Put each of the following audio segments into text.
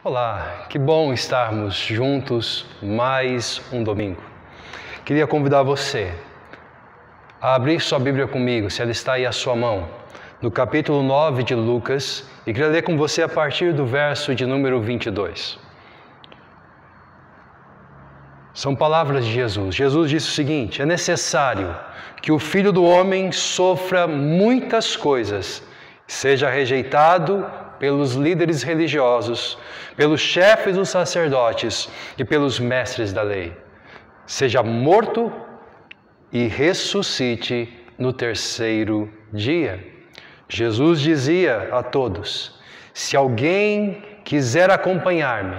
Olá, que bom estarmos juntos mais um domingo. Queria convidar você a abrir sua Bíblia comigo, se ela está aí à sua mão, no capítulo 9 de Lucas, e queria ler com você a partir do verso de número 22. São palavras de Jesus. Jesus disse o seguinte: é necessário que o Filho do Homem sofra muitas coisas, seja rejeitado pelos líderes religiosos, pelos chefes dos sacerdotes e pelos mestres da lei, seja morto e ressuscite no terceiro dia. Jesus dizia a todos: se alguém quiser acompanhar-me,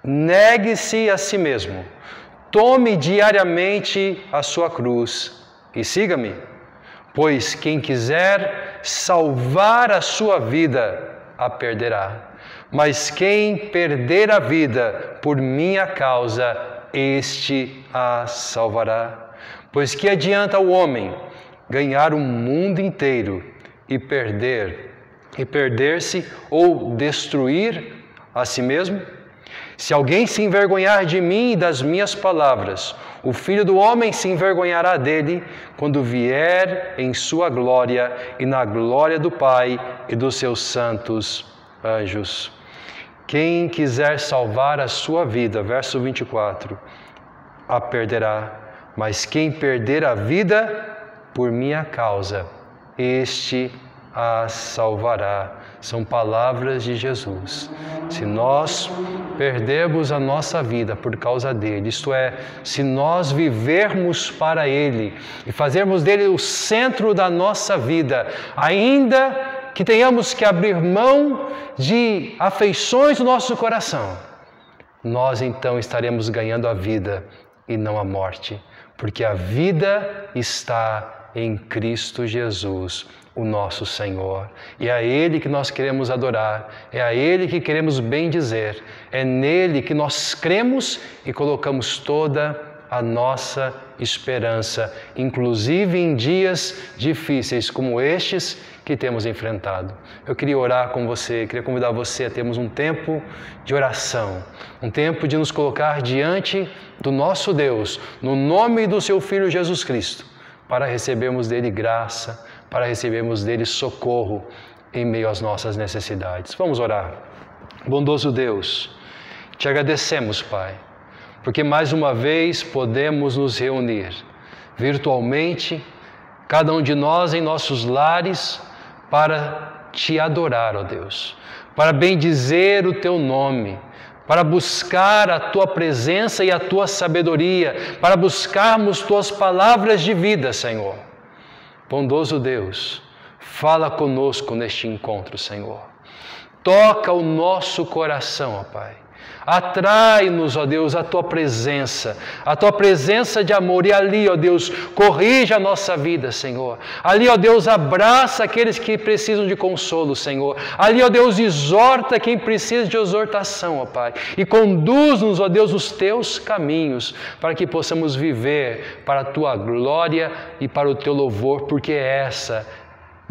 negue-se a si mesmo, tome diariamente a sua cruz e siga-me. Pois quem quiser salvar a sua vida, a perderá. Mas quem perder a vida por minha causa, este a salvará. Pois que adianta o homem ganhar o mundo inteiro e perder-se ou destruir a si mesmo? Se alguém se envergonhar de mim e das minhas palavras, o Filho do Homem se envergonhará dele quando vier em sua glória e na glória do Pai e dos seus santos anjos. Quem quiser salvar a sua vida, verso 24, a perderá, mas quem perder a vida por minha causa, este a salvará. São palavras de Jesus. Se nós perdermos a nossa vida por causa dele, isto é, se nós vivermos para ele e fazermos dele o centro da nossa vida, ainda que tenhamos que abrir mão de afeições do nosso coração, nós então estaremos ganhando a vida e não a morte, porque a vida está em Cristo Jesus, o nosso Senhor. E é a Ele que nós queremos adorar, é a Ele que queremos bendizer, é nele que nós cremos e colocamos toda a nossa esperança, inclusive em dias difíceis como estes que temos enfrentado. Eu queria orar com você, queria convidar você a termos um tempo de oração, um tempo de nos colocar diante do nosso Deus, no nome do seu Filho Jesus Cristo, para recebermos dele graça, para recebermos dele socorro em meio às nossas necessidades. Vamos orar. Bondoso Deus, te agradecemos, Pai, porque mais uma vez podemos nos reunir virtualmente, cada um de nós em nossos lares, para te adorar, ó Deus, para bendizer o teu nome, para buscar a tua presença e a tua sabedoria, para buscarmos tuas palavras de vida, Senhor. Bondoso Deus, fala conosco neste encontro, Senhor. Toca o nosso coração, ó Pai. Atrai-nos, ó Deus, a tua presença de amor. E ali, ó Deus, corrige a nossa vida, Senhor. Ali, ó Deus, abraça aqueles que precisam de consolo, Senhor. Ali, ó Deus, exorta quem precisa de exortação, ó Pai. E conduz-nos, ó Deus, os teus caminhos, para que possamos viver para a tua glória e para o teu louvor, porque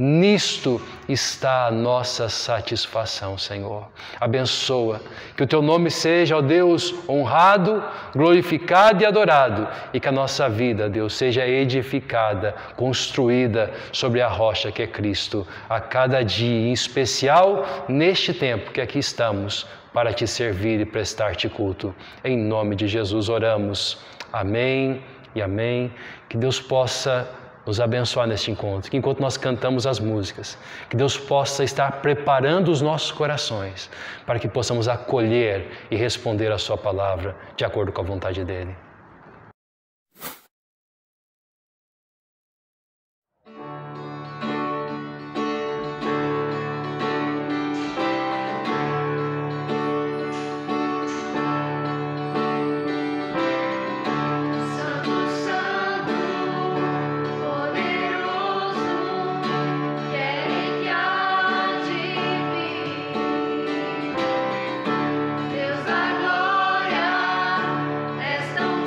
nisto está a nossa satisfação, Senhor. Abençoa, que o teu nome seja, ó Deus, honrado, glorificado e adorado, e que a nossa vida, Deus, seja edificada, construída sobre a rocha que é Cristo, a cada dia, em especial neste tempo que aqui estamos, para te servir e prestar-te culto. Em nome de Jesus oramos. Amém e amém. Que Deus possa nos abençoar neste encontro, que enquanto nós cantamos as músicas, que Deus possa estar preparando os nossos corações para que possamos acolher e responder a sua palavra de acordo com a vontade dEle. Deus da glória, és tão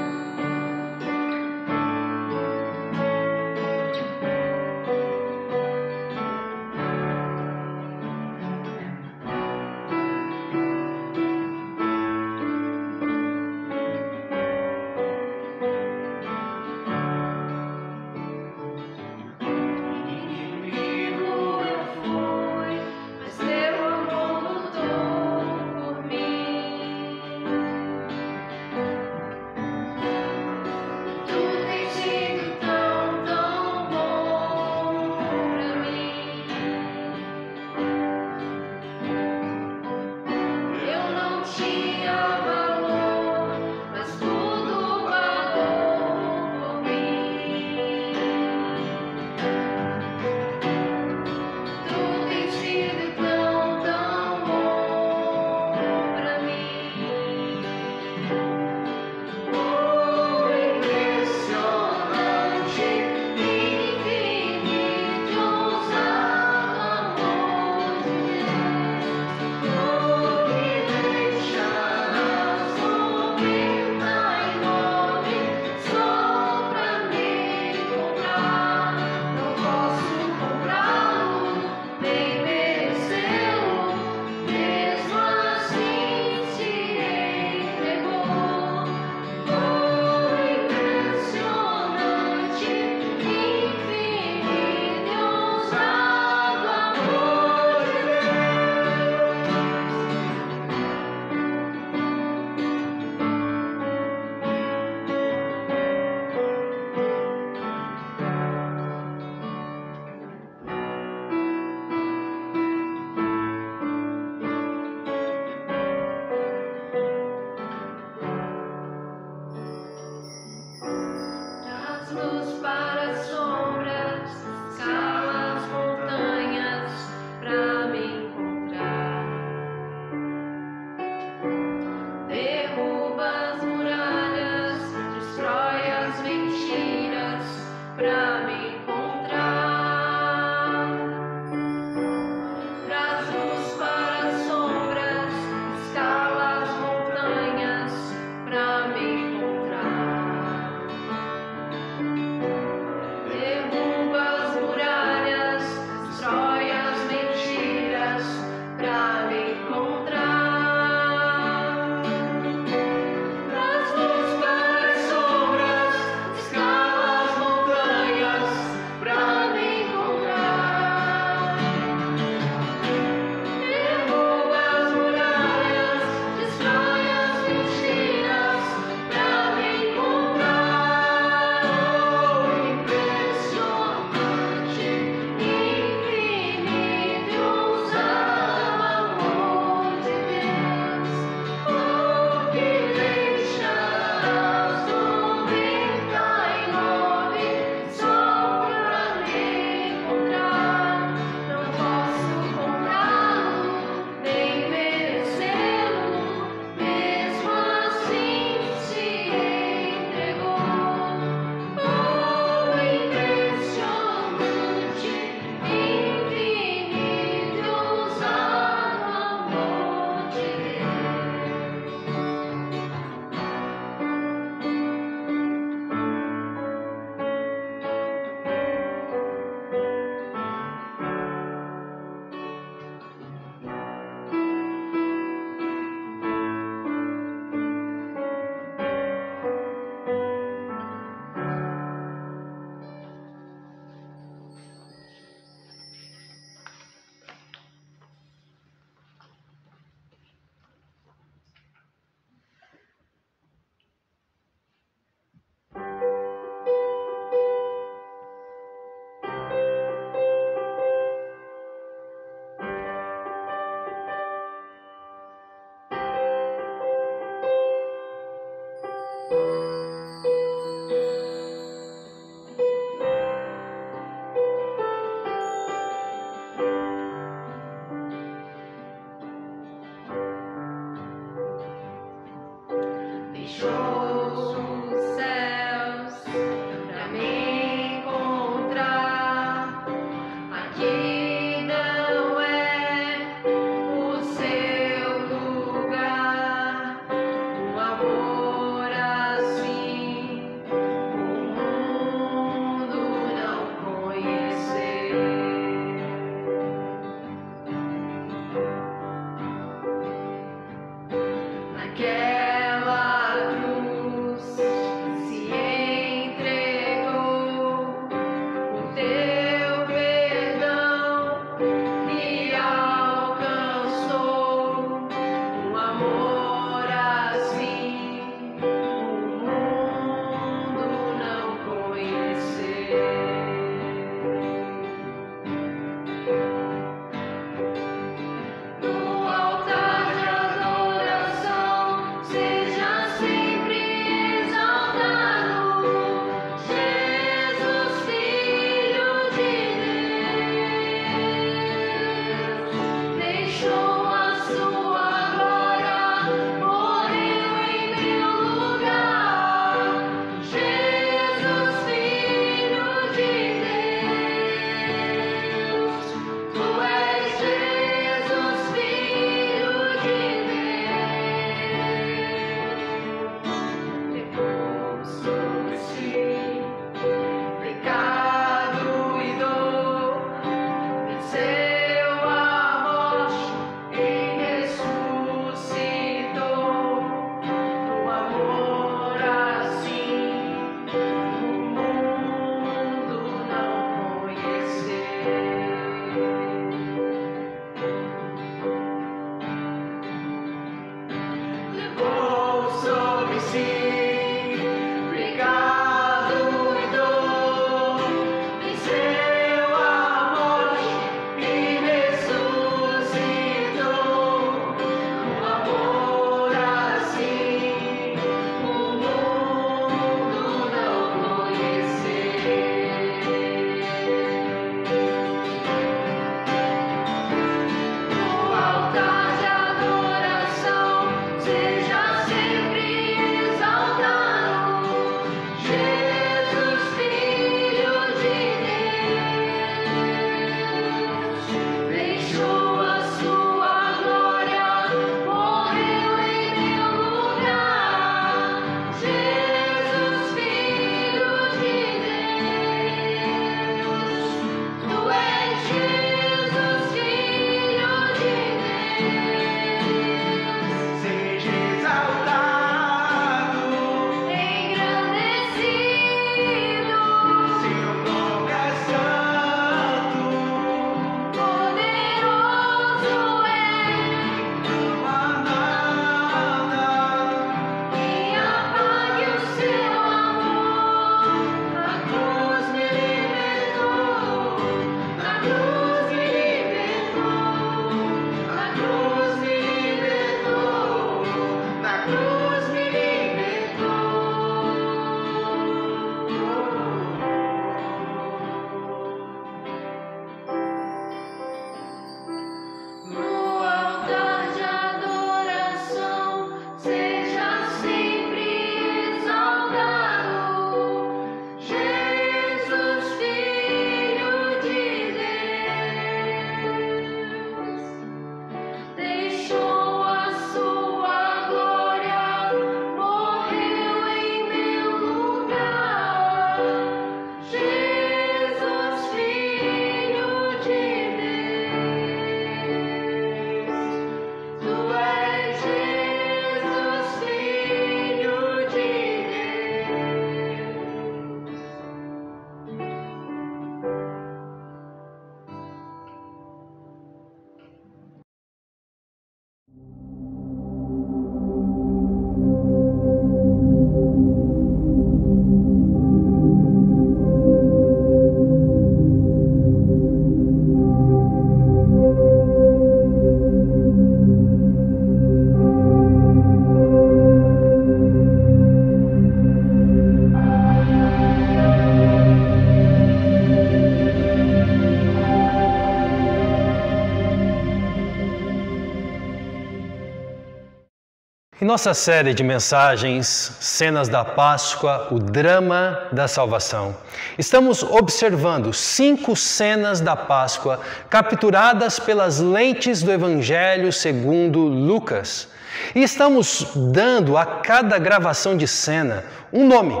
Em nossa série de mensagens, Cenas da Páscoa, o drama da salvação, estamos observando 5 cenas da Páscoa capturadas pelas lentes do Evangelho segundo Lucas. E estamos dando a cada gravação de cena um nome.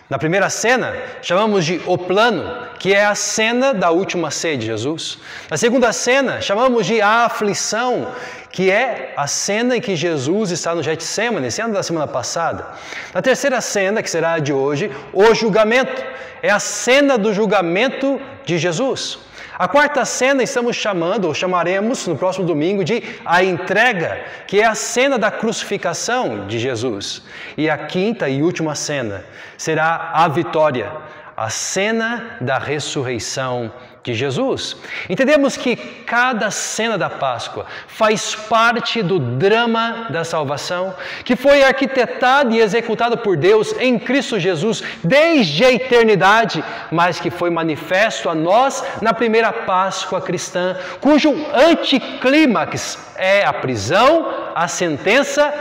Na primeira cena, chamamos de O Plano, que é a cena da última ceia de Jesus. Na segunda cena, chamamos de A Aflição, que é a cena em que Jesus está no Getsêmani, cena da semana passada. Na terceira cena, que será a de hoje, O Julgamento, é a cena do julgamento de Jesus. A quarta cena estamos chamando, ou chamaremos no próximo domingo, de A Entrega, que é a cena da crucificação de Jesus. E a quinta e última cena será A Vitória, a cena da ressurreição de Jesus. Entendemos que cada cena da Páscoa faz parte do drama da salvação, que foi arquitetado e executado por Deus em Cristo Jesus desde a eternidade, mas que foi manifesto a nós na primeira Páscoa cristã, cujo anticlímax é a prisão, a sentença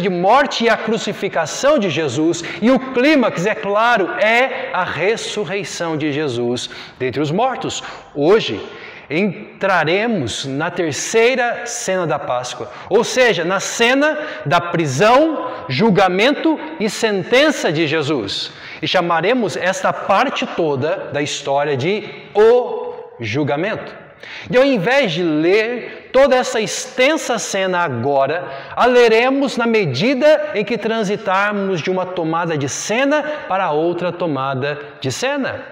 de morte e a crucificação de Jesus, e o clímax, é claro, é a ressurreição de Jesus dentre os mortos. Hoje entraremos na terceira cena da Páscoa, ou seja, na cena da prisão, julgamento e sentença de Jesus. E chamaremos esta parte toda da história de O Julgamento. E ao invés de ler toda essa extensa cena agora, a leremos na medida em que transitarmos de uma tomada de cena para outra tomada de cena.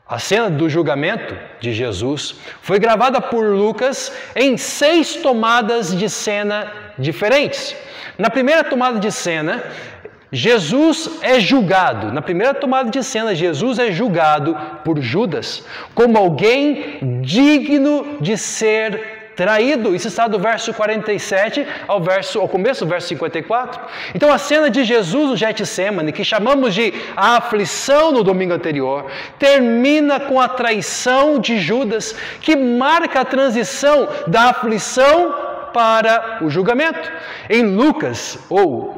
A cena do julgamento de Jesus foi gravada por Lucas em 6 tomadas de cena diferentes. Na primeira tomada de cena, Jesus é julgado. Na primeira tomada de cena, Jesus é julgado por Judas como alguém digno de ser traído. Isso está do verso 47 ao começo do verso 54. Então a cena de Jesus no Getsêmani, que chamamos de A Aflição no domingo anterior, termina com a traição de Judas, que marca a transição da aflição para o julgamento.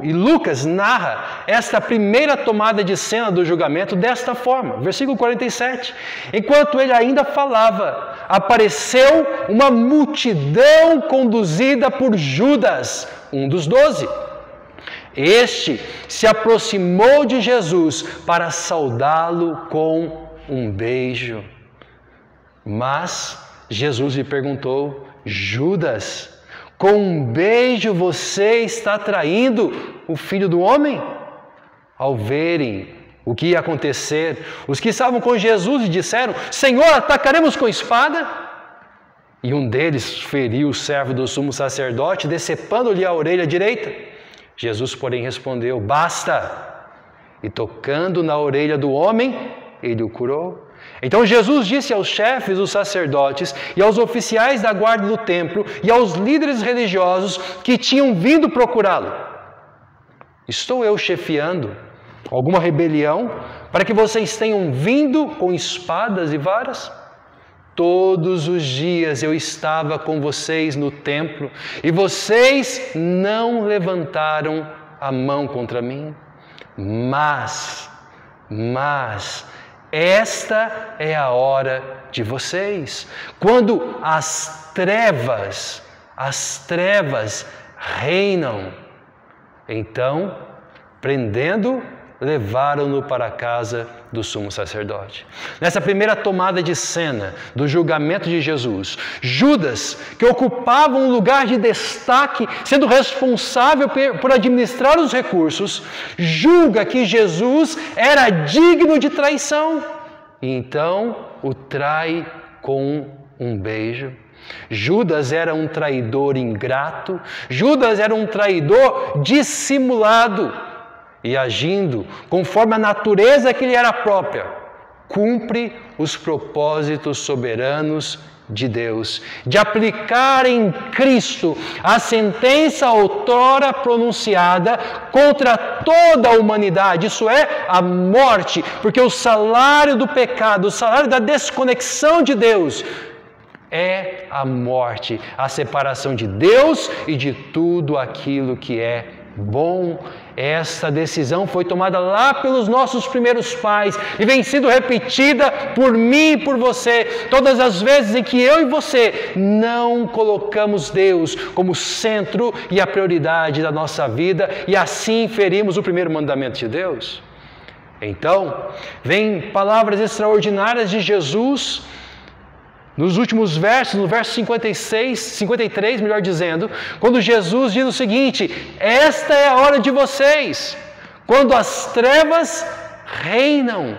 Lucas narra esta primeira tomada de cena do julgamento desta forma, versículo 47. Enquanto ele ainda falava, apareceu uma multidão conduzida por Judas, um dos 12. Este se aproximou de Jesus para saudá-lo com um beijo. Mas Jesus lhe perguntou: Judas, com um beijo você está traindo o Filho do Homem? Ao verem o que ia acontecer, os que estavam com Jesus lhe disseram: Senhor, atacaremos com espada? E um deles feriu o servo do sumo sacerdote, decepando-lhe a orelha direita. Jesus, porém, respondeu: Basta! E tocando na orelha do homem, ele o curou. Então Jesus disse aos chefes dos sacerdotes e aos oficiais da guarda do templo e aos líderes religiosos que tinham vindo procurá-lo: Estou eu chefiando alguma rebelião para que vocês tenham vindo com espadas e varas? Todos os dias eu estava com vocês no templo e vocês não levantaram a mão contra mim. Mas esta é a hora de vocês, quando as trevas reinam. Então, prendendo, levaram-no para a casa do sumo sacerdote. Nessa primeira tomada de cena do julgamento de Jesus, Judas, que ocupava um lugar de destaque, sendo responsável por administrar os recursos, julga que Jesus era digno de traição e então o trai com um beijo. Judas era um traidor ingrato, Judas era um traidor dissimulado, e agindo conforme a natureza que lhe era própria, cumpre os propósitos soberanos de Deus, de aplicar em Cristo a sentença outrora pronunciada contra toda a humanidade, isso é, a morte, porque o salário do pecado, o salário da desconexão de Deus, é a morte, a separação de Deus e de tudo aquilo que é bom. Essa decisão foi tomada lá pelos nossos primeiros pais e vem sendo repetida por mim e por você, todas as vezes em que eu e você não colocamos Deus como centro e a prioridade da nossa vida e assim ferimos o primeiro mandamento de Deus. Então, vem palavras extraordinárias de Jesus nos últimos versos, no verso 53, melhor dizendo, quando Jesus diz o seguinte: esta é a hora de vocês, quando as trevas reinam.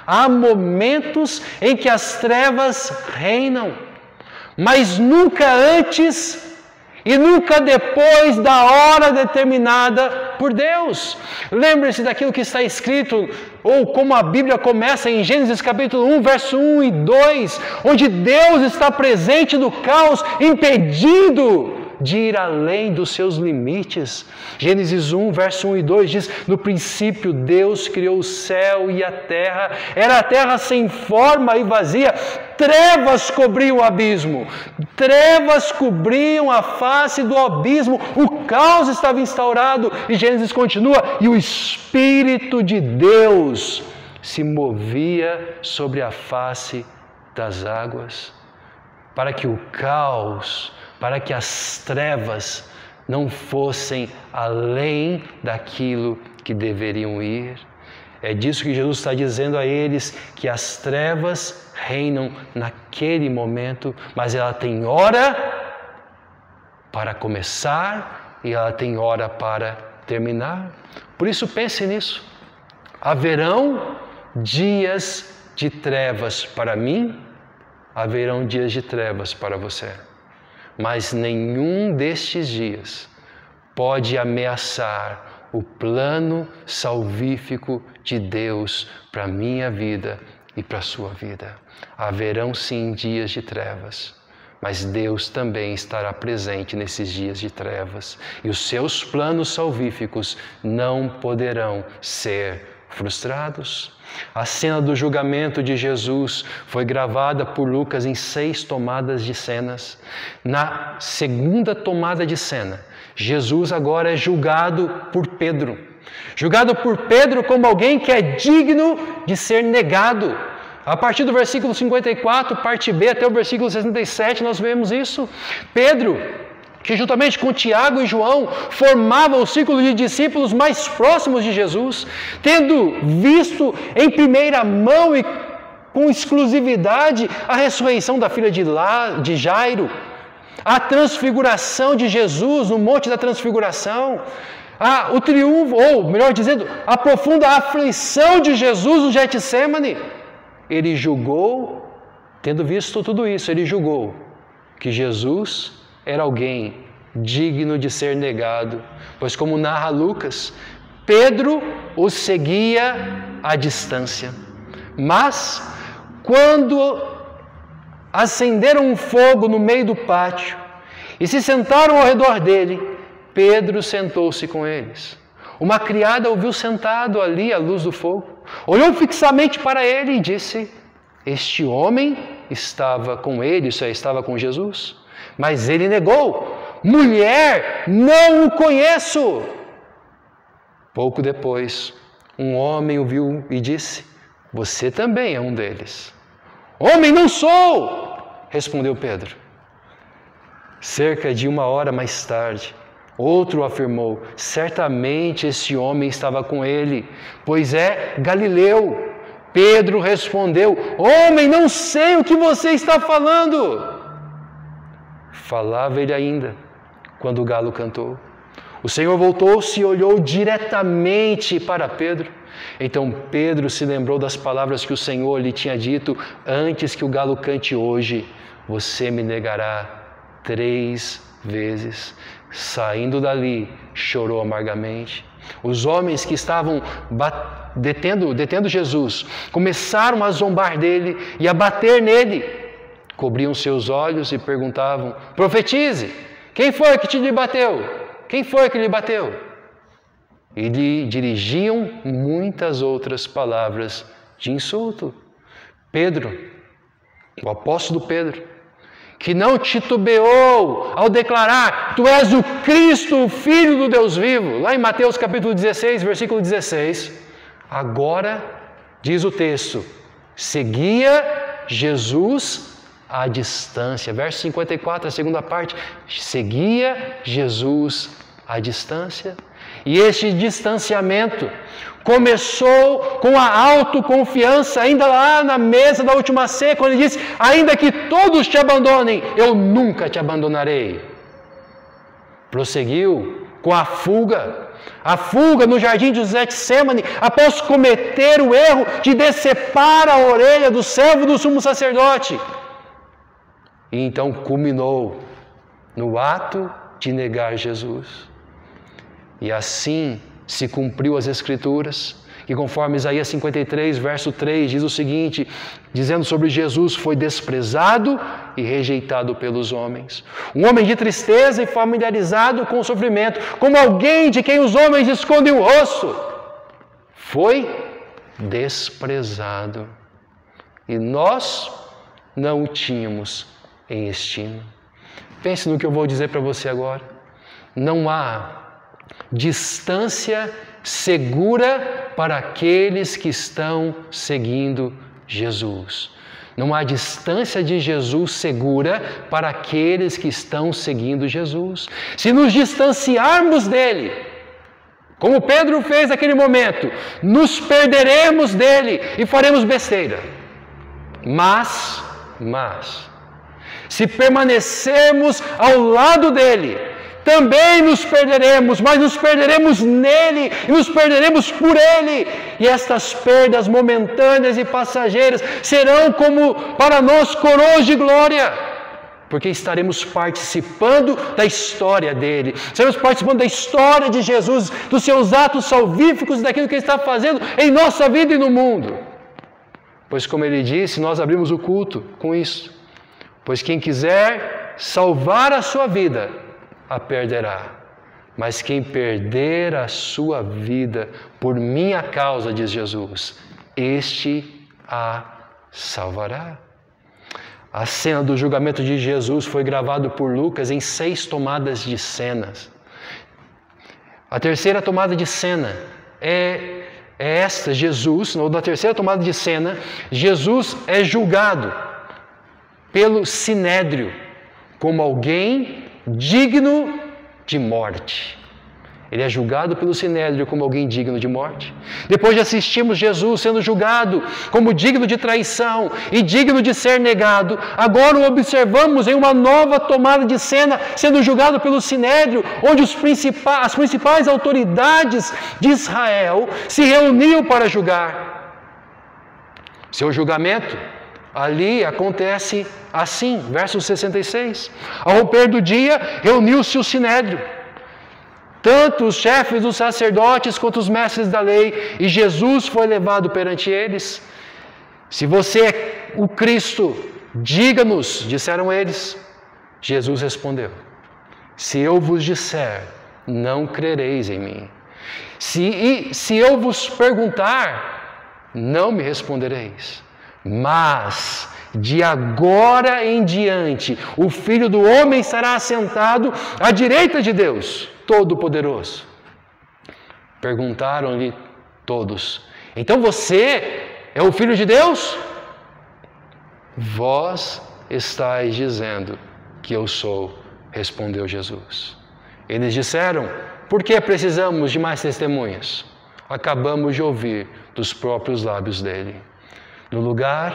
Há momentos em que as trevas reinam, mas nunca antes e nunca depois da hora determinada por Deus. Lembre-se daquilo que está escrito, ou como a Bíblia começa em Gênesis capítulo 1, verso 1 e 2, onde Deus está presente no caos, impedindo de ir além dos seus limites. Gênesis 1, verso 1 e 2 diz: no princípio Deus criou o céu e a terra, era a terra sem forma e vazia, trevas cobriam o abismo, trevas cobriam a face do abismo, o caos estava instaurado, e Gênesis continua, e o Espírito de Deus se movia sobre a face das águas, para que o caos, para que as trevas não fossem além daquilo que deveriam ir. É disso que Jesus está dizendo a eles, que as trevas reinam naquele momento, mas ela tem hora para começar e ela tem hora para terminar. Por isso pense nisso. Haverão dias de trevas para mim, haverão dias de trevas para você. Mas nenhum destes dias pode ameaçar o plano salvífico de Deus para a minha vida e para a sua vida. Haverão sim dias de trevas, mas Deus também estará presente nesses dias de trevas e os seus planos salvíficos não poderão ser frustrados. A cena do julgamento de Jesus foi gravada por Lucas em 6 tomadas de cenas. Na segunda tomada de cena, Jesus agora é julgado por Pedro. Julgado por Pedro como alguém que é digno de ser negado. A partir do versículo 54, parte B, até o versículo 67, nós vemos isso. Pedro, que juntamente com Tiago e João formavam o círculo de discípulos mais próximos de Jesus, tendo visto em primeira mão e com exclusividade a ressurreição da filha de Jairo, a transfiguração de Jesus no Monte da Transfiguração, o triunfo, ou melhor dizendo, a profunda aflição de Jesus no Getsêmani, ele julgou, tendo visto tudo isso, ele julgou que Jesus era alguém digno de ser negado, pois como narra Lucas, Pedro o seguia à distância. Mas, quando acenderam um fogo no meio do pátio e se sentaram ao redor dele, Pedro sentou-se com eles. Uma criada o viu sentado ali à luz do fogo, olhou fixamente para ele e disse: este homem estava com ele, isso é, estava com Jesus. Mas ele negou: mulher, não o conheço. Pouco depois, um homem o viu e disse: você também é um deles. Homem, não sou, respondeu Pedro. Cerca de 1 hora mais tarde, outro afirmou: certamente esse homem estava com ele, pois é galileu. Pedro respondeu: homem, não sei o que você está falando. Falava ele ainda, quando o galo cantou. O Senhor voltou-se e olhou diretamente para Pedro. Então Pedro se lembrou das palavras que o Senhor lhe tinha dito: antes que o galo cante hoje, você me negará 3 vezes. Saindo dali, chorou amargamente. Os homens que estavam detendo Jesus começaram a zombar dele e a bater nele. Cobriam seus olhos e perguntavam: profetize, quem foi que lhe bateu? Quem foi que lhe bateu? E lhe dirigiam muitas outras palavras de insulto. Pedro, o apóstolo Pedro, que não titubeou ao declarar: Tu és o Cristo, o Filho do Deus vivo. Lá em Mateus capítulo 16, versículo 16. Agora, diz o texto, seguia Jesus à distância. Verso 54, a segunda parte. Seguia Jesus à distância. E este distanciamento começou com a autoconfiança, ainda lá na mesa da última ceia, quando ele disse: ainda que todos te abandonem, eu nunca te abandonarei. Prosseguiu com a fuga no jardim de Getsêmani, após cometer o erro de decepar a orelha do servo do sumo sacerdote. E então culminou no ato de negar Jesus. E assim se cumpriu as Escrituras, que conforme Isaías 53, verso 3, diz o seguinte, dizendo sobre Jesus: foi desprezado e rejeitado pelos homens. Um homem de tristeza e familiarizado com o sofrimento, como alguém de quem os homens escondem o rosto. Foi desprezado. E nós não o tínhamos em estima. Pense no que eu vou dizer para você agora. Não há distância segura para aqueles que estão seguindo Jesus. Não há distância de Jesus segura para aqueles que estão seguindo Jesus. Se nos distanciarmos dele, como Pedro fez naquele momento, nos perderemos dele e faremos besteira. Mas, se permanecermos ao lado dele, também nos perderemos, mas nos perderemos nele e nos perderemos por ele. E estas perdas momentâneas e passageiras serão como para nós coroas de glória, porque estaremos participando da história dele, estaremos participando da história de Jesus, dos seus atos salvíficos, daquilo que ele está fazendo em nossa vida e no mundo. Pois, como ele disse, nós abrimos o culto com isso. Pois quem quiser salvar a sua vida, a perderá. Mas quem perder a sua vida por minha causa, diz Jesus, este a salvará. A cena do julgamento de Jesus foi gravada por Lucas em 6 tomadas de cenas. A terceira tomada de cena é esta: Jesus, ou da terceira tomada de cena, Jesus é julgado pelo Sinédrio como alguém digno de morte. Ele é julgado pelo Sinédrio como alguém digno de morte. Depois de assistirmos Jesus sendo julgado como digno de traição e digno de ser negado, agora o observamos em uma nova tomada de cena, sendo julgado pelo Sinédrio, onde as principais autoridades de Israel se reuniam para julgar. Seu julgamento ali acontece assim, verso 66. Ao romper do dia, reuniu-se o Sinédrio, tanto os chefes dos sacerdotes quanto os mestres da lei, e Jesus foi levado perante eles. Se você é o Cristo, diga-nos, disseram eles. Jesus respondeu: se eu vos disser, não crereis em mim. Se eu vos perguntar, não me respondereis. Mas de agora em diante, o Filho do Homem estará assentado à direita de Deus Todo-Poderoso. Perguntaram-lhe todos: então você é o Filho de Deus? Vós estáis dizendo que eu sou, respondeu Jesus. Eles disseram: por que precisamos de mais testemunhas? Acabamos de ouvir dos próprios lábios dele. No lugar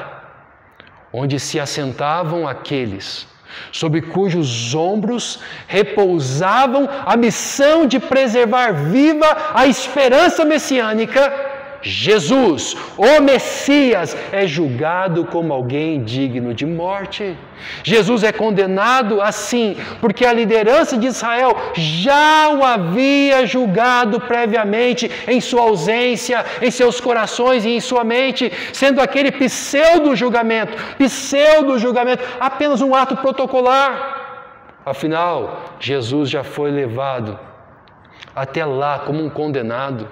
onde se assentavam aqueles sob cujos ombros repousavam a missão de preservar viva a esperança messiânica, Jesus, o Messias, é julgado como alguém digno de morte. Jesus é condenado assim, porque a liderança de Israel já o havia julgado previamente em sua ausência, em seus corações e em sua mente, sendo aquele pseudo-julgamento, apenas um ato protocolar. Afinal, Jesus já foi levado até lá como um condenado,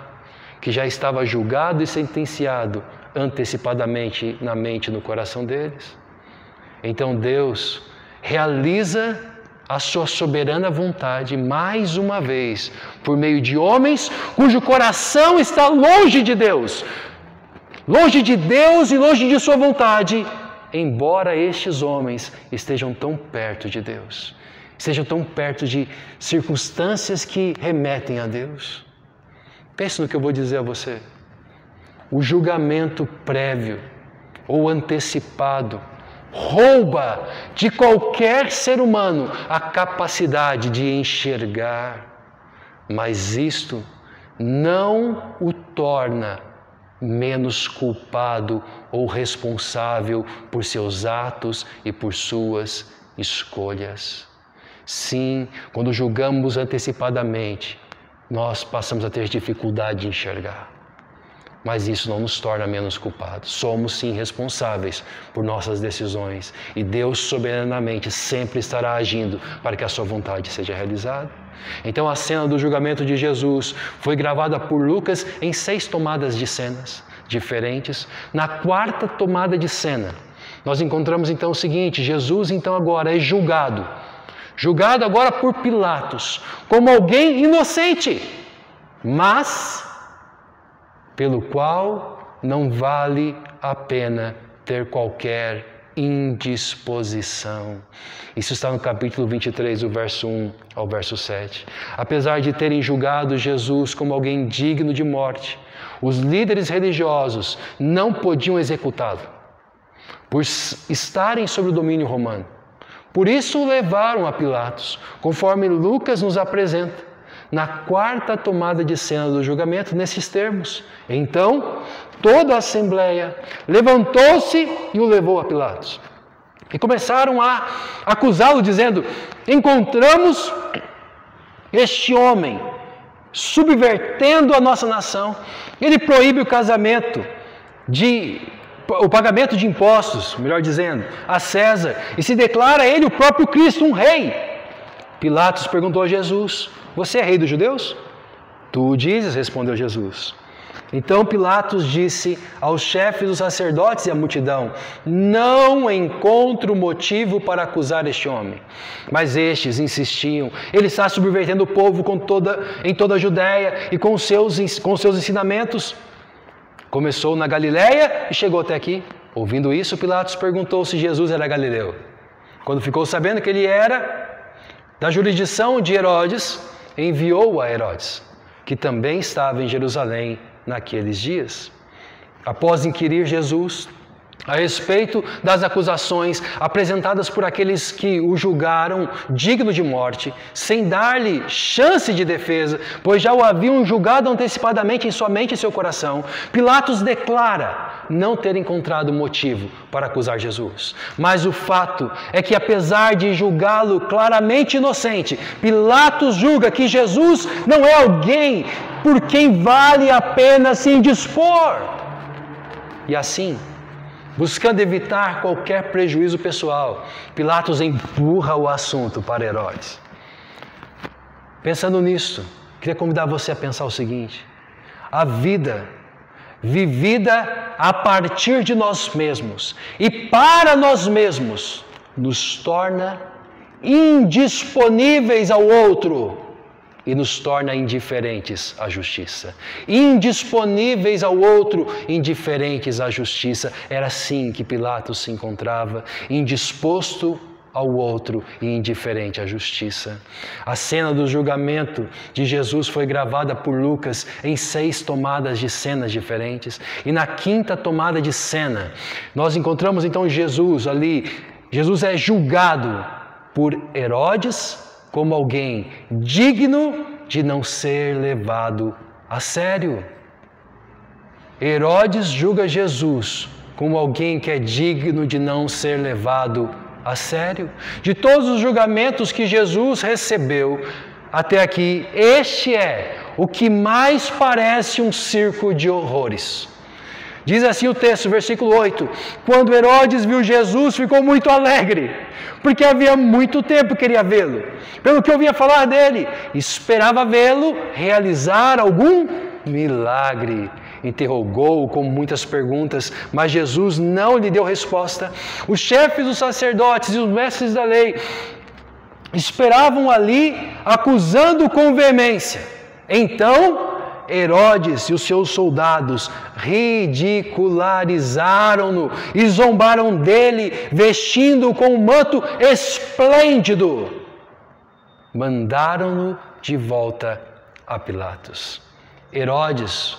que já estava julgado e sentenciado antecipadamente na mente e no coração deles. Então Deus realiza a sua soberana vontade mais uma vez, por meio de homens cujo coração está longe de Deus e longe de sua vontade, embora estes homens estejam tão perto de Deus, estejam tão perto de circunstâncias que remetem a Deus. Pense no que eu vou dizer a você. O julgamento prévio ou antecipado rouba de qualquer ser humano a capacidade de enxergar, mas isto não o torna menos culpado ou responsável por seus atos e por suas escolhas. Sim, quando julgamos antecipadamente, nós passamos a ter dificuldade de enxergar. Mas isso não nos torna menos culpados. Somos sim responsáveis por nossas decisões. E Deus soberanamente sempre estará agindo para que a sua vontade seja realizada. Então a cena do julgamento de Jesus foi gravada por Lucas em 6 tomadas de cenas diferentes. Na 4ª tomada de cena, nós encontramos então o seguinte: Jesus então agora é julgado agora por Pilatos, como alguém inocente, mas pelo qual não vale a pena ter qualquer indisposição. Isso está no capítulo 23, do verso 1 ao verso 7. Apesar de terem julgado Jesus como alguém digno de morte, os líderes religiosos não podiam executá-lo, por estarem sob o domínio romano. Por isso o levaram a Pilatos, conforme Lucas nos apresenta, na 4ª tomada de cena do julgamento, nesses termos: então toda a assembleia levantou-se e o levou a Pilatos. E começaram a acusá-lo, dizendo: encontramos este homem subvertendo a nossa nação. Ele proíbe o pagamento de impostos, melhor dizendo, a César, e se declara ele o próprio Cristo, um rei. Pilatos perguntou a Jesus: você é rei dos judeus? Tu o dizes, respondeu Jesus. Então Pilatos disse aos chefes dos sacerdotes e à multidão: não encontro motivo para acusar este homem. Mas estes insistiam: ele está subvertendo o povo em toda a Judéia e com seus ensinamentos. Começou na Galiléia e chegou até aqui. Ouvindo isso, Pilatos perguntou se Jesus era galileu. Quando ficou sabendo que ele era da jurisdição de Herodes, enviou a Herodes, que também estava em Jerusalém naqueles dias. Após inquirir Jesus a respeito das acusações apresentadas por aqueles que o julgaram digno de morte, sem dar-lhe chance de defesa, pois já o haviam julgado antecipadamente em sua mente e seu coração, Pilatos declara não ter encontrado motivo para acusar Jesus. Mas o fato é que, apesar de julgá-lo claramente inocente, Pilatos julga que Jesus não é alguém por quem vale a pena se indispor. E assim, buscando evitar qualquer prejuízo pessoal, Pilatos empurra o assunto para Herodes. Pensando nisso, queria convidar você a pensar o seguinte: a vida vivida a partir de nós mesmos e para nós mesmos nos torna indisponíveis ao outro e nos torna indiferentes à justiça. Indisponíveis ao outro, indiferentes à justiça. Era assim que Pilatos se encontrava, indisposto ao outro e indiferente à justiça. A cena do julgamento de Jesus foi gravada por Lucas em 6 tomadas de cenas diferentes. E na 5ª tomada de cena, nós encontramos então Jesus ali. Jesus é julgado por Herodes como alguém digno de não ser levado a sério. Herodes julga Jesus como alguém que é digno de não ser levado a sério. De todos os julgamentos que Jesus recebeu até aqui, este é o que mais parece um circo de horrores. Diz assim o texto, versículo 8: quando Herodes viu Jesus, ficou muito alegre, porque havia muito tempo que queria vê-lo, pelo que ouvia falar dele, esperava vê-lo realizar algum milagre. interrogou-o com muitas perguntas, mas Jesus não lhe deu resposta. Os chefes dos sacerdotes e os mestres da lei esperavam ali, acusando-o com veemência. Então, Herodes e os seus soldados ridicularizaram-no e zombaram dele, vestindo-o com um manto esplêndido. Mandaram-no de volta a Pilatos. Herodes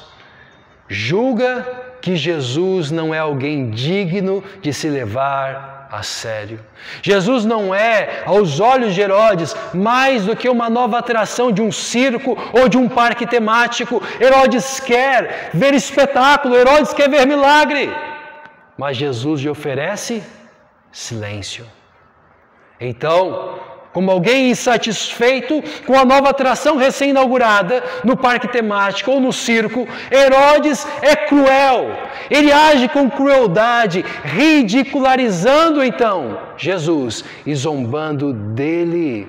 julga que Jesus não é alguém digno de se levar a sério. Jesus não é, aos olhos de Herodes, mais do que uma nova atração de um circo ou de um parque temático. Herodes quer ver espetáculo, Herodes quer ver milagre. Mas Jesus lhe oferece silêncio. Então, como alguém insatisfeito com a nova atração recém-inaugurada no parque temático ou no circo, Herodes é cruel. Ele age com crueldade, ridicularizando então Jesus e zombando dele.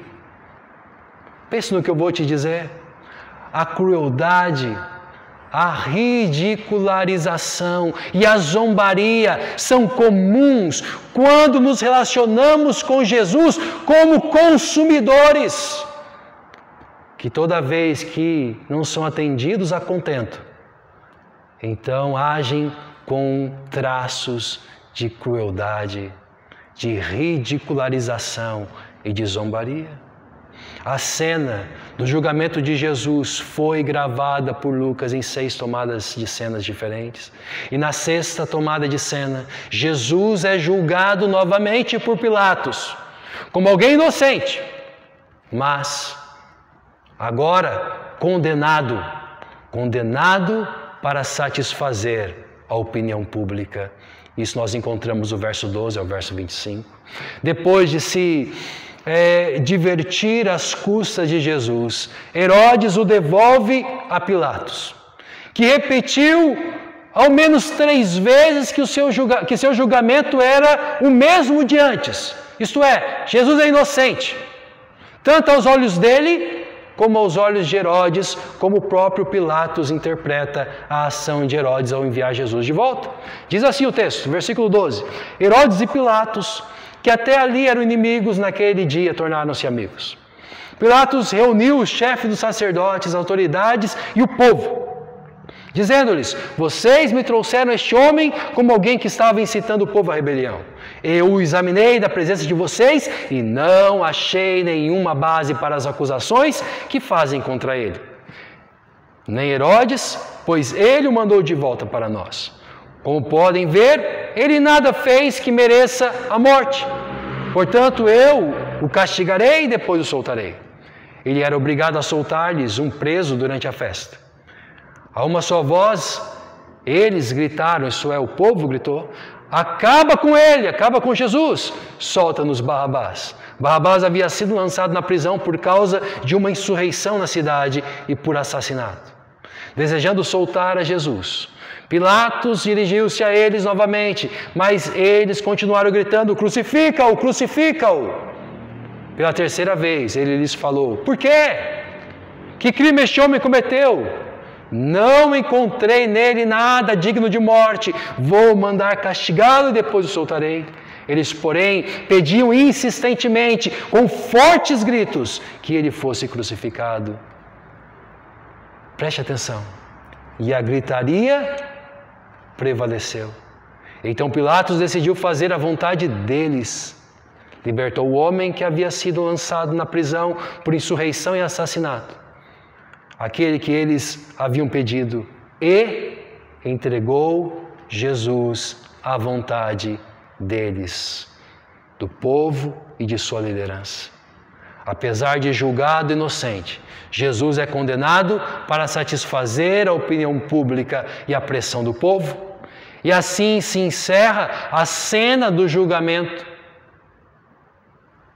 Pense no que eu vou te dizer. A crueldade, a ridicularização e a zombaria são comuns quando nos relacionamos com Jesus como consumidores, que toda vez que não são atendidos a contento, então agem com traços de crueldade, de ridicularização e de zombaria. A cena do julgamento de Jesus foi gravada por Lucas em 6 tomadas de cenas diferentes. E na 6ª tomada de cena, Jesus é julgado novamente por Pilatos, como alguém inocente, mas agora condenado para satisfazer a opinião pública. Isso nós encontramos no verso 12 ao verso 25. Depois de se divertir às custas de Jesus, Herodes o devolve a Pilatos, que repetiu ao menos 3 vezes que seu julgamento era o mesmo de antes. Isto é, Jesus é inocente, tanto aos olhos dele como aos olhos de Herodes, como o próprio Pilatos interpreta a ação de Herodes ao enviar Jesus de volta. Diz assim o texto, versículo 12: Herodes e Pilatos, que até ali eram inimigos, naquele dia tornaram-se amigos. Pilatos reuniu os chefes dos sacerdotes, as autoridades e o povo, dizendo-lhes: vocês me trouxeram este homem como alguém que estava incitando o povo à rebelião. Eu o examinei da presença de vocês e não achei nenhuma base para as acusações que fazem contra ele. Nem Herodes, pois ele o mandou de volta para nós. Como podem ver, ele nada fez que mereça a morte. Portanto, eu o castigarei e depois o soltarei. Ele era obrigado a soltar-lhes um preso durante a festa. A uma só voz, eles gritaram, isto é, o povo gritou: acaba com ele, acaba com Jesus, solta-nos Barrabás. Barrabás havia sido lançado na prisão por causa de uma insurreição na cidade e por assassinato. Desejando soltar a Jesus, Pilatos dirigiu-se a eles novamente, mas eles continuaram gritando: crucifica-o, crucifica-o. Pela 3ª vez ele lhes falou: por quê? Que crime este homem cometeu? Não encontrei nele nada digno de morte. Vou mandar castigá-lo e depois o soltarei. Eles, porém, pediam insistentemente, com fortes gritos, que ele fosse crucificado. Preste atenção. E a gritaria prevaleceu. Então Pilatos decidiu fazer a vontade deles. Libertou o homem que havia sido lançado na prisão por insurreição e assassinato, aquele que eles haviam pedido, e entregou Jesus à vontade deles, do povo e de sua liderança. Apesar de julgado inocente, Jesus é condenado para satisfazer a opinião pública e a pressão do povo. E assim se encerra a cena do julgamento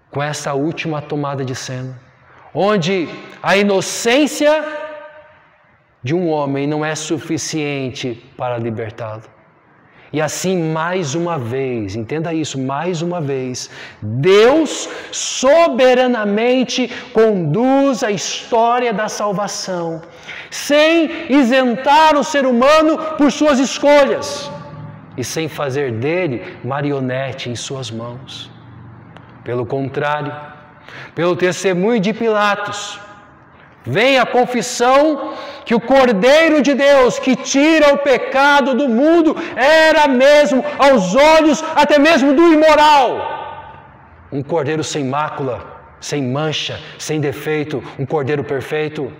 com essa última tomada de cena, onde a inocência de um homem não é suficiente para libertá-lo. E assim, mais uma vez, entenda isso, mais uma vez, Deus soberanamente conduz a história da salvação, sem isentar o ser humano por suas escolhas e sem fazer dele marionete em suas mãos. Pelo contrário, pelo testemunho de Pilatos, vem a confissão que o Cordeiro de Deus, que tira o pecado do mundo, era mesmo, aos olhos até mesmo do imoral, um Cordeiro sem mácula, sem mancha, sem defeito, um Cordeiro perfeito.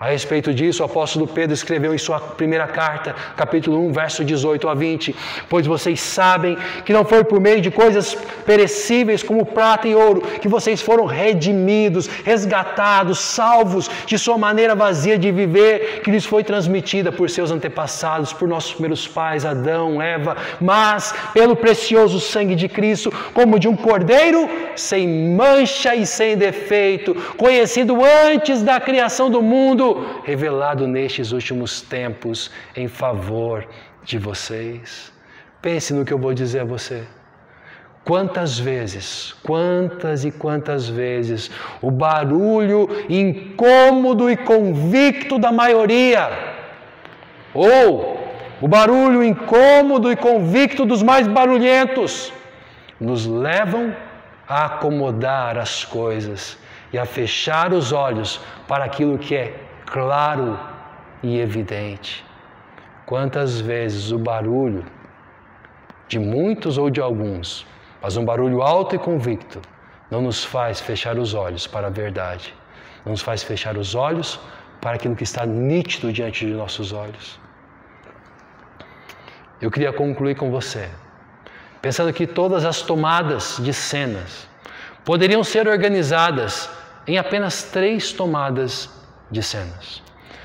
A respeito disso, o apóstolo Pedro escreveu em sua primeira carta, capítulo 1, verso 18 a 20, pois vocês sabem que não foi por meio de coisas perecíveis como prata e ouro que vocês foram redimidos, resgatados, salvos de sua maneira vazia de viver, que lhes foi transmitida por seus antepassados, por nossos primeiros pais, Adão, Eva, mas pelo precioso sangue de Cristo, como de um cordeiro sem mancha e sem defeito, conhecido antes da criação do mundo, revelado nestes últimos tempos em favor de vocês. Pense no que eu vou dizer a você. Quantas e quantas vezes o barulho incômodo e convicto da maioria, ou o barulho incômodo e convicto dos mais barulhentos, nos levam a acomodar as coisas e a fechar os olhos para aquilo que é claro e evidente. Quantas vezes o barulho de muitos ou de alguns, mas um barulho alto e convicto, não nos faz fechar os olhos para a verdade, não nos faz fechar os olhos para aquilo que está nítido diante de nossos olhos. Eu queria concluir com você, pensando que todas as tomadas de cenas poderiam ser organizadas em apenas 3 tomadas de cenas.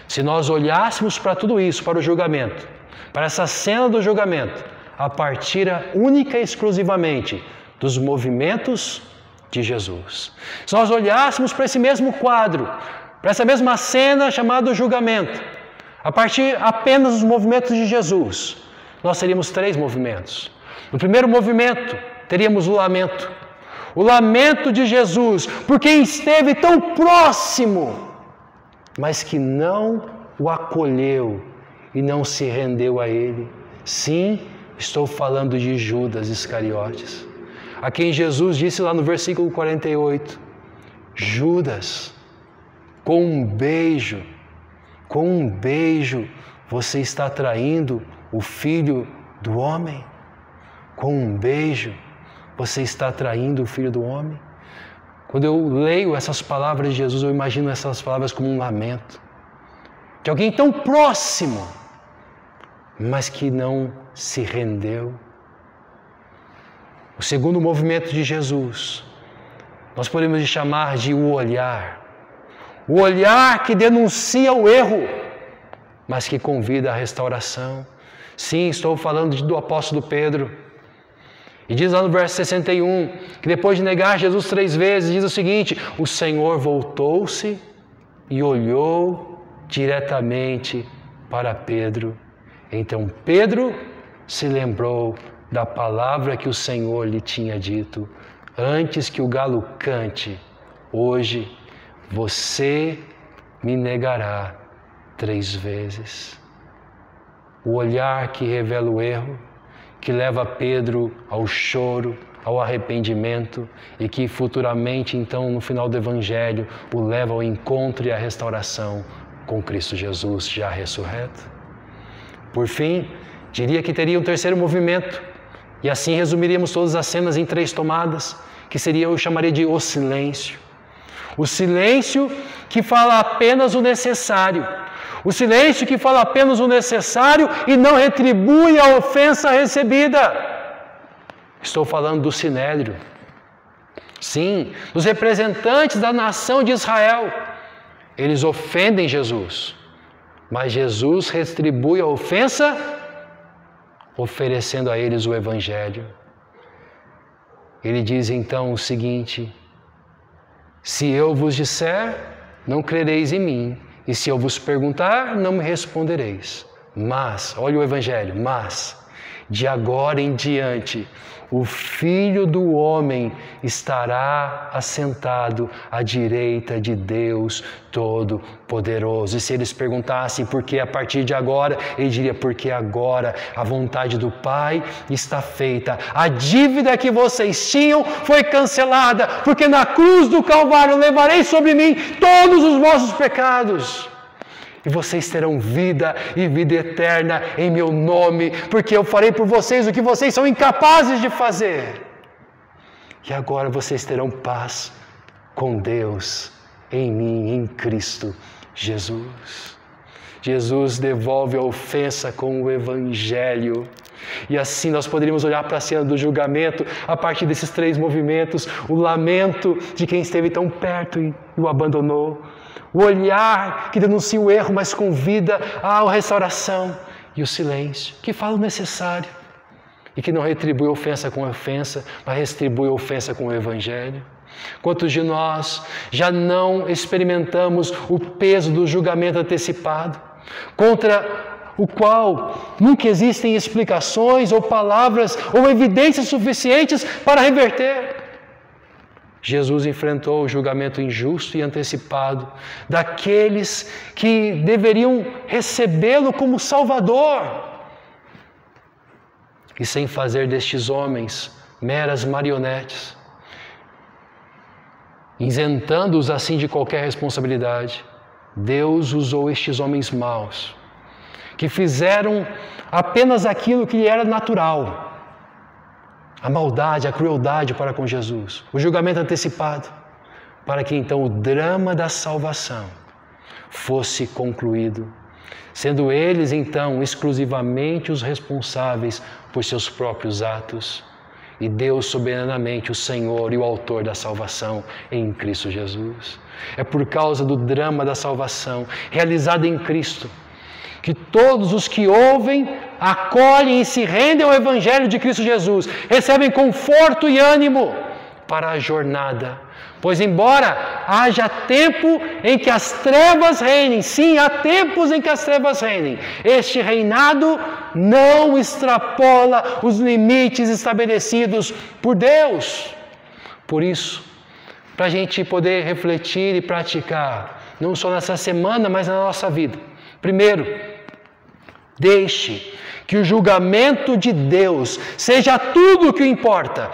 Se nós olhássemos para tudo isso, para o julgamento, para essa cena do julgamento, a partir única e exclusivamente dos movimentos de Jesus. Se nós olhássemos para esse mesmo quadro, para essa mesma cena chamada julgamento, a partir apenas dos movimentos de Jesus, nós teríamos 3 movimentos. No primeiro movimento, teríamos o lamento de Jesus, por quem esteve tão próximo, mas que não o acolheu e não se rendeu a ele. Sim, estou falando de Judas Iscariotes, a quem Jesus disse lá no versículo 48, Judas, com um beijo, você está traindo o Filho do Homem? Com um beijo, você está traindo o Filho do Homem? Quando eu leio essas palavras de Jesus, eu imagino essas palavras como um lamento de alguém tão próximo, mas que não se rendeu. O segundo movimento de Jesus, nós podemos chamar de o olhar que denuncia o erro, mas que convida à restauração. Sim, estou falando do apóstolo Pedro. E diz lá no verso 61, que depois de negar Jesus 3 vezes, diz o seguinte, o Senhor voltou-se e olhou diretamente para Pedro. Então Pedro se lembrou da palavra que o Senhor lhe tinha dito, antes que o galo cante, hoje você me negará 3 vezes. O olhar que revela o erro, que leva Pedro ao choro, ao arrependimento e que futuramente, então, no final do Evangelho, o leva ao encontro e à restauração com Cristo Jesus já ressurreto. Por fim, diria que teria um terceiro movimento e assim resumiríamos todas as cenas em 3 tomadas, que seria, eu chamaria de o silêncio. O silêncio que fala apenas o necessário. O silêncio que fala apenas o necessário e não retribui a ofensa recebida. Estou falando do Sinédrio. Sim, dos representantes da nação de Israel. Eles ofendem Jesus, mas Jesus retribui a ofensa, oferecendo a eles o Evangelho. Ele diz então o seguinte, se eu vos disser, não crereis em mim. E se eu vos perguntar, não me respondereis. Mas, olha o Evangelho, mas, de agora em diante, o Filho do Homem estará assentado à direita de Deus Todo-Poderoso. E se eles perguntassem por que a partir de agora, ele diria, porque agora a vontade do Pai está feita. A dívida que vocês tinham foi cancelada, porque na cruz do Calvário levarei sobre mim todos os vossos pecados. E vocês terão vida e vida eterna em meu nome, porque eu farei por vocês o que vocês são incapazes de fazer. E agora vocês terão paz com Deus, em mim, em Cristo Jesus. Jesus devolve a ofensa com o Evangelho. E assim nós poderíamos olhar para a cena do julgamento a partir desses 3 movimentos: o lamento de quem esteve tão perto e o abandonou, o olhar que denuncia o erro, mas convida à restauração, e o silêncio, que fala o necessário e que não retribui ofensa com ofensa, mas retribui ofensa com o Evangelho. Quantos de nós já não experimentamos o peso do julgamento antecipado, contra o qual nunca existem explicações ou palavras ou evidências suficientes para reverter? Jesus enfrentou o julgamento injusto e antecipado daqueles que deveriam recebê-lo como Salvador, e sem fazer destes homens meras marionetes, isentando-os assim de qualquer responsabilidade, Deus usou estes homens maus, que fizeram apenas aquilo que lhe era natural, a maldade, a crueldade para com Jesus, o julgamento antecipado, para que então o drama da salvação fosse concluído, sendo eles então exclusivamente os responsáveis por seus próprios atos, e Deus soberanamente o Senhor e o autor da salvação em Cristo Jesus. É por causa do drama da salvação realizado em Cristo que todos os que ouvem, acolhem e se rendem ao Evangelho de Cristo Jesus recebem conforto e ânimo para a jornada. Pois embora haja tempo em que as trevas reinem, sim, há tempos em que as trevas reinem, este reinado não extrapola os limites estabelecidos por Deus. Por isso, para a gente poder refletir e praticar, não só nessa semana, mas na nossa vida. Primeiro, deixe que o julgamento de Deus seja tudo o que importa,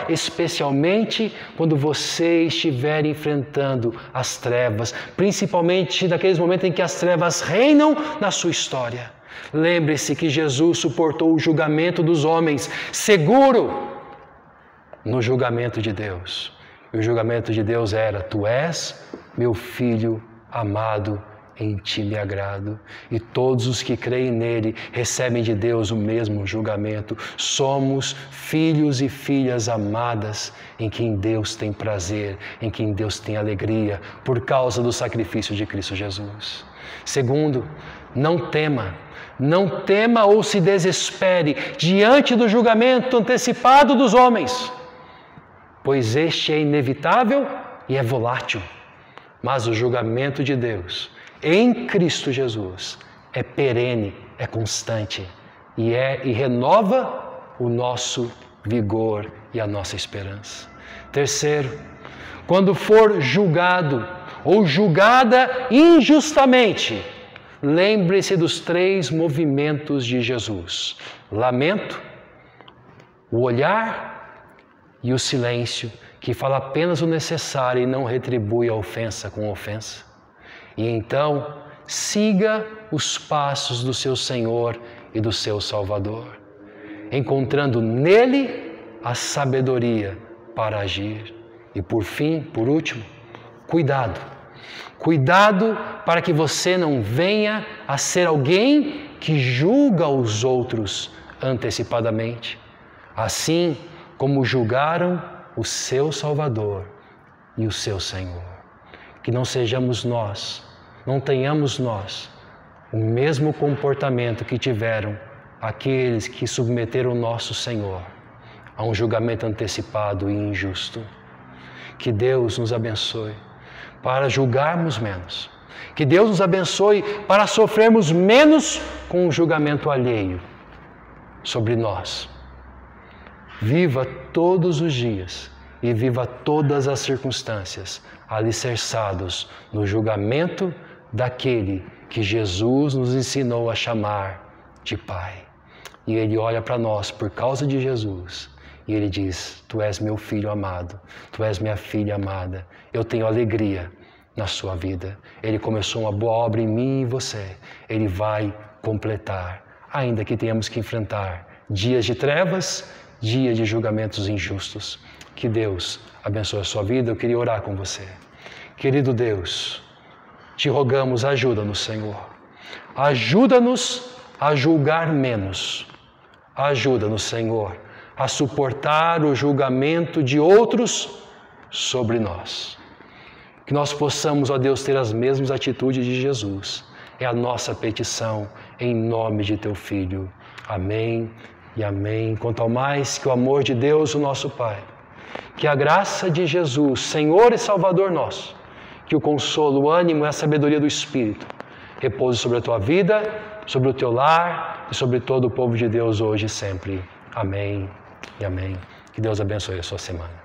especialmente quando você estiver enfrentando as trevas, principalmente naqueles momentos em que as trevas reinam na sua história. Lembre-se que Jesus suportou o julgamento dos homens, seguro no julgamento de Deus. E o julgamento de Deus era: tu és meu filho amado, em ti me agrado. E todos os que creem nele recebem de Deus o mesmo julgamento. Somos filhos e filhas amadas, em quem Deus tem prazer, em quem Deus tem alegria, por causa do sacrifício de Cristo Jesus. Segundo, não tema ou se desespere diante do julgamento antecipado dos homens, pois este é inevitável e é volátil. Mas o julgamento de Deus em Cristo Jesus é perene, é constante e renova o nosso vigor e a nossa esperança. Terceiro, quando for julgado ou julgada injustamente, lembre-se dos 3 movimentos de Jesus: lamento, o olhar e o silêncio, que fala apenas o necessário e não retribui a ofensa com ofensa. E então, siga os passos do seu Senhor e do seu Salvador, encontrando nele a sabedoria para agir. E por fim, por último, cuidado. Cuidado para que você não venha a ser alguém que julga os outros antecipadamente, assim como julgaram o seu Salvador e o seu Senhor. Que não sejamos nós, não tenhamos nós o mesmo comportamento que tiveram aqueles que submeteram o nosso Senhor a um julgamento antecipado e injusto. Que Deus nos abençoe para julgarmos menos. Que Deus nos abençoe para sofrermos menos com o julgamento alheio. sobre nós. Viva todos os dias e viva todas as circunstâncias alicerçados no julgamento daquele que Jesus nos ensinou a chamar de Pai. E Ele olha para nós por causa de Jesus e Ele diz: Tu és meu filho amado, Tu és minha filha amada, eu tenho alegria na sua vida. Ele começou uma boa obra em mim e em você, Ele vai completar, ainda que tenhamos que enfrentar dias de trevas, dias de julgamentos injustos. Que Deus abençoe a sua vida. Eu queria orar com você. Querido Deus, te rogamos, ajuda-nos, Senhor. Ajuda-nos a julgar menos. Ajuda-nos, Senhor, a suportar o julgamento de outros sobre nós. Que nós possamos, ó Deus, ter as mesmas atitudes de Jesus. É a nossa petição, em nome de Teu Filho. Amém e amém. Quanto ao mais, que o amor de Deus, o nosso Pai, que a graça de Jesus, Senhor e Salvador nosso, que o consolo, o ânimo e a sabedoria do Espírito repouse sobre a tua vida, sobre o teu lar e sobre todo o povo de Deus hoje e sempre. Amém e amém. Que Deus abençoe a sua semana.